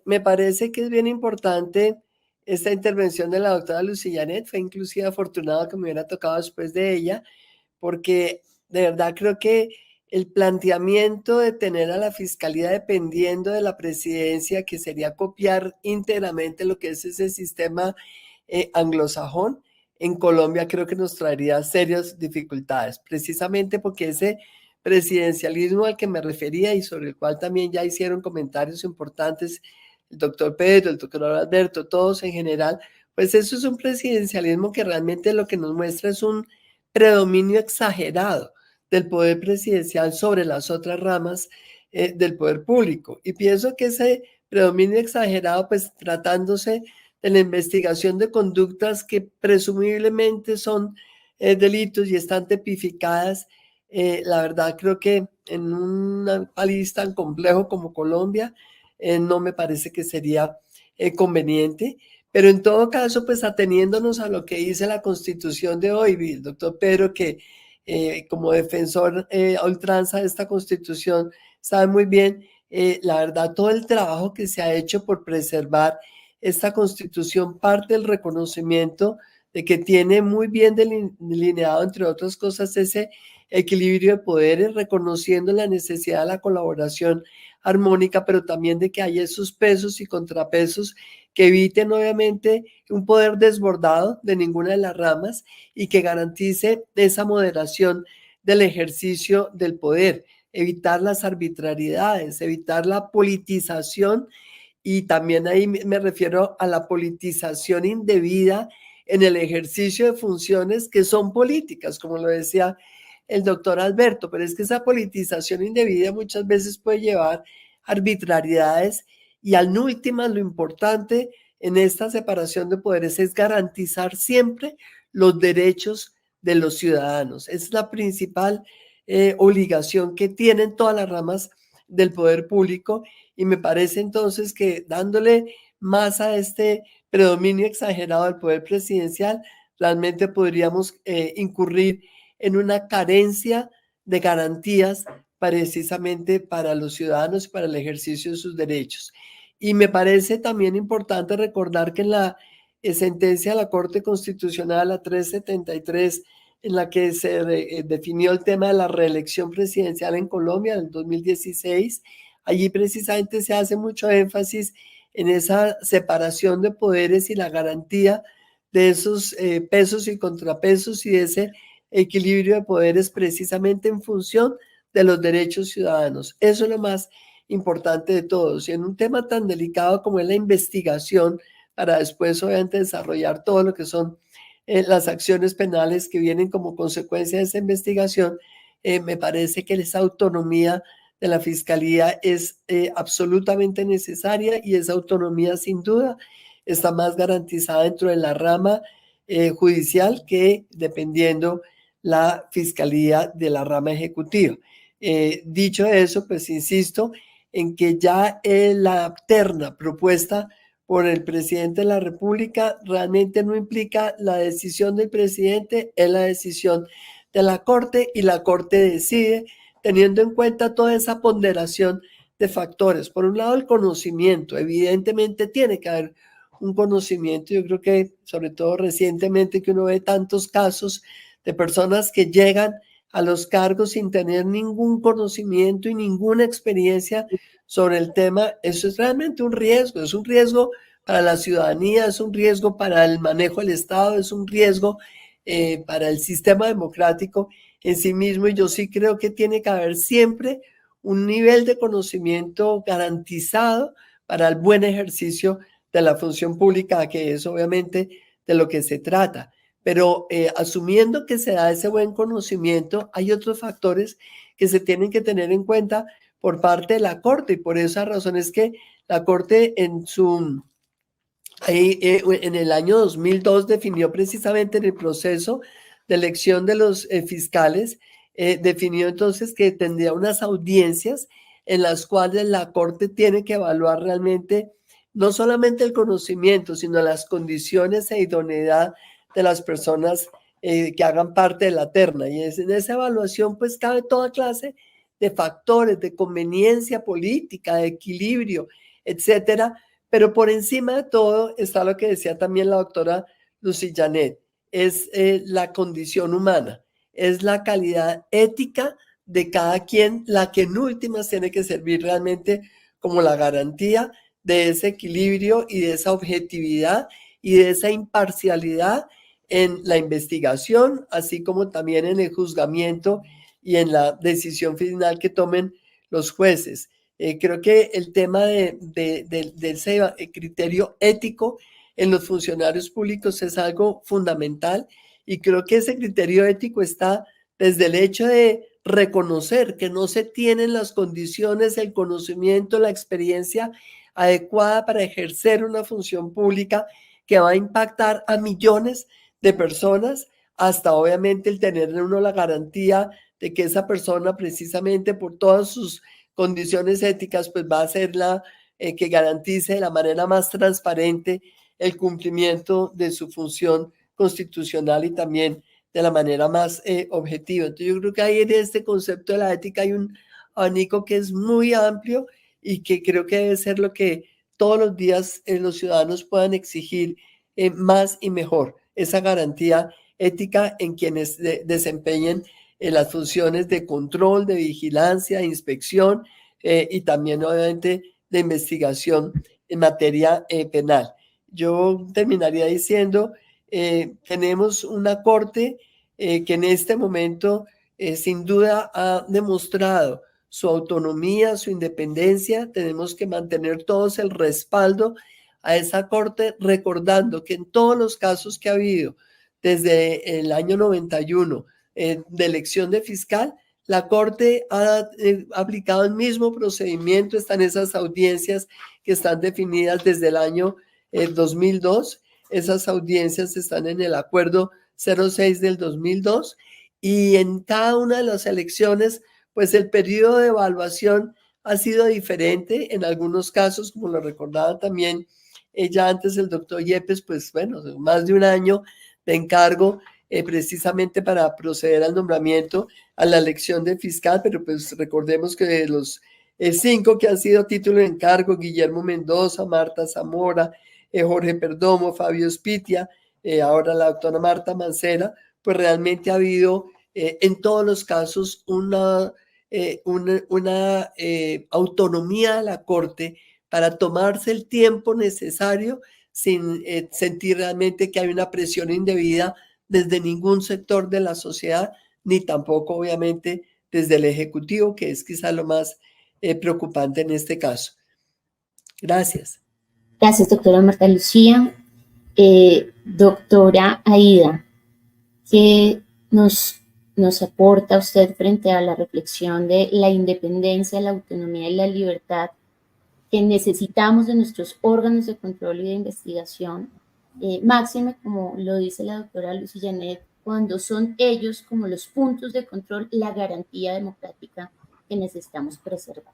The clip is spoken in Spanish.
Me parece que es bien importante esta intervención de la doctora Lucía Janet. Fue inclusive afortunado que me hubiera tocado después de ella, porque de verdad creo que el planteamiento de tener a la fiscalía dependiendo de la presidencia, que sería copiar íntegramente lo que es ese sistema anglosajón, en Colombia creo que nos traería serias dificultades, precisamente porque ese presidencialismo al que me refería y sobre el cual también ya hicieron comentarios importantes el doctor Pedro, el doctor Alberto, todos en general, pues eso es un presidencialismo que realmente lo que nos muestra es un predominio exagerado del poder presidencial sobre las otras ramas del poder público. Y pienso que ese predominio exagerado, pues tratándose de la investigación de conductas que presumiblemente son delitos y están tipificadas, la verdad creo que en un país tan complejo como Colombia, no me parece que sería conveniente. Pero en todo caso, pues ateniéndonos a lo que dice la Constitución de hoy, el doctor Pedro, que como defensor a ultranza de esta Constitución, sabe muy bien, la verdad, todo el trabajo que se ha hecho por preservar esta Constitución parte del reconocimiento de que tiene muy bien delineado, entre otras cosas, ese equilibrio de poderes, reconociendo la necesidad de la colaboración armónica, pero también de que haya esos pesos y contrapesos que eviten obviamente un poder desbordado de ninguna de las ramas y que garantice esa moderación del ejercicio del poder, evitar las arbitrariedades, evitar la politización, y también ahí me refiero a la politización indebida en el ejercicio de funciones que son políticas, como lo decía el doctor Alberto, pero es que esa politización indebida muchas veces puede llevar arbitrariedades y al último lo importante en esta separación de poderes es garantizar siempre los derechos de los ciudadanos. Es la principal obligación que tienen todas las ramas del poder público y me parece entonces que dándole más a este predominio exagerado del poder presidencial, realmente podríamos incurrir en una carencia de garantías precisamente para los ciudadanos y para el ejercicio de sus derechos. Y me parece también importante recordar que en la sentencia de la Corte Constitucional, la 373, en la que se definió el tema de la reelección presidencial en Colombia en el 2016, allí precisamente se hace mucho énfasis en esa separación de poderes y la garantía de esos pesos y contrapesos y de ese equilibrio de poderes precisamente en función de los derechos ciudadanos. Eso es lo más importante de todos. Y en un tema tan delicado como es la investigación, para después obviamente desarrollar todo lo que son las acciones penales que vienen como consecuencia de esa investigación, me parece que esa autonomía de la Fiscalía es absolutamente necesaria y esa autonomía sin duda está más garantizada dentro de la rama judicial que dependiendo la Fiscalía de la rama ejecutiva. Dicho eso, pues insisto en que ya la terna propuesta por el presidente de la República realmente no implica la decisión del presidente, es la decisión de la Corte y la Corte decide teniendo en cuenta toda esa ponderación de factores. Por un lado, el conocimiento, evidentemente tiene que haber un conocimiento. Yo creo que sobre todo recientemente que uno ve tantos casos de personas que llegan a los cargos sin tener ningún conocimiento y ninguna experiencia sobre el tema, eso es realmente un riesgo para la ciudadanía, es un riesgo para el manejo del Estado, es un riesgo para el sistema democrático en sí mismo, y yo sí creo que tiene que haber siempre un nivel de conocimiento garantizado para el buen ejercicio de la función pública, que es obviamente de lo que se trata. Pero asumiendo que se da ese buen conocimiento, hay otros factores que se tienen que tener en cuenta por parte de la Corte, y por esa razón es que la Corte en el año 2002 definió precisamente en el proceso de elección de los fiscales, definió entonces que tendría unas audiencias en las cuales la Corte tiene que evaluar realmente no solamente el conocimiento, sino las condiciones e idoneidad de las personas que hagan parte de la terna. Y en esa evaluación pues cabe toda clase de factores, de conveniencia política, de equilibrio, etcétera. Pero por encima de todo está lo que decía también la doctora Lucy Janet, es la condición humana, es la calidad ética de cada quien la que en últimas tiene que servir realmente como la garantía de ese equilibrio y de esa objetividad y de esa imparcialidad en la investigación, así como también en el juzgamiento y en la decisión final que tomen los jueces. Creo que el tema de ese criterio ético en los funcionarios públicos es algo fundamental y creo que ese criterio ético está desde el hecho de reconocer que no se tienen las condiciones, el conocimiento, la experiencia adecuada para ejercer una función pública que va a impactar a millones de personas, hasta obviamente el tener uno la garantía de que esa persona precisamente por todas sus condiciones éticas pues va a ser la que garantice de la manera más transparente el cumplimiento de su función constitucional y también de la manera más objetiva. Entonces yo creo que ahí en este concepto de la ética hay un abanico que es muy amplio y que creo que debe ser lo que todos los días los ciudadanos puedan exigir más y mejor, esa garantía ética en quienes desempeñen las funciones de control, de vigilancia, de inspección y también obviamente de investigación en materia penal. Yo terminaría diciendo, tenemos una corte que en este momento sin duda ha demostrado su autonomía, su independencia. Tenemos que mantener todos el respaldo a esa corte, recordando que en todos los casos que ha habido desde el año 91 de elección de fiscal, la corte ha aplicado el mismo procedimiento, están esas audiencias que están definidas desde el año 2002, esas audiencias están en el acuerdo 06 del 2002 y en cada una de las elecciones pues el periodo de evaluación ha sido diferente en algunos casos, como lo recordaba también ya antes el doctor Yepes, pues bueno, más de un año de encargo precisamente para proceder al nombramiento a la elección de fiscal, pero pues recordemos que de los 5 que han sido título de encargo, Guillermo Mendoza, Marta Zamora, Jorge Perdomo, Fabio Spitia, ahora la doctora Marta Mancera, pues realmente ha habido en todos los casos una autonomía de la Corte para tomarse el tiempo necesario sin sentir realmente que hay una presión indebida desde ningún sector de la sociedad, ni tampoco obviamente desde el Ejecutivo, que es quizá lo más preocupante en este caso. Gracias. Gracias, doctora Marta Lucía. Doctora Aida, ¿qué nos aporta usted frente a la reflexión de la independencia, la autonomía y la libertad que necesitamos de nuestros órganos de control y de investigación? Máxime, como lo dice la doctora Lucy Janet, cuando son ellos como los puntos de control, la garantía democrática que necesitamos preservar.